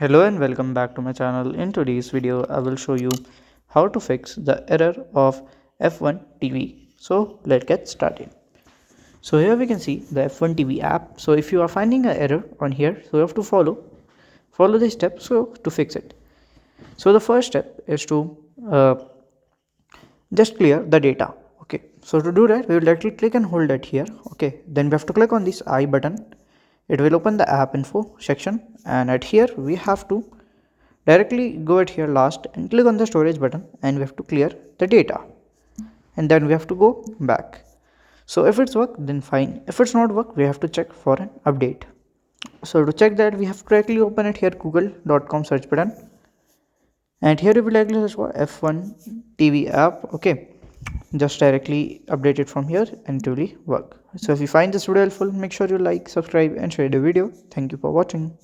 Hello and welcome back to my channel. In today's video, I will show you how to fix the error of F1 TV. So let's get started. So here we can see the F1 TV app. So if you are finding an error on here, so you have to follow the steps to fix it. So the first step is to just clear the data. Okay, so to do that, we will directly click and hold it here. Okay, then we have to click on this I button. It will open the app info section, and at here we have to directly go at here last and click on the storage button, and we have to clear the data, and then we have to go back. So if it's work, then fine. If it's not work, we have to check for an update. So to check that, we have to directly open it here google.com search button, and here we will directly search for F1 TV app. Okay, just directly update it from here and it will work. So if you find this video helpful, make sure you like, subscribe and share the video. Thank you for watching.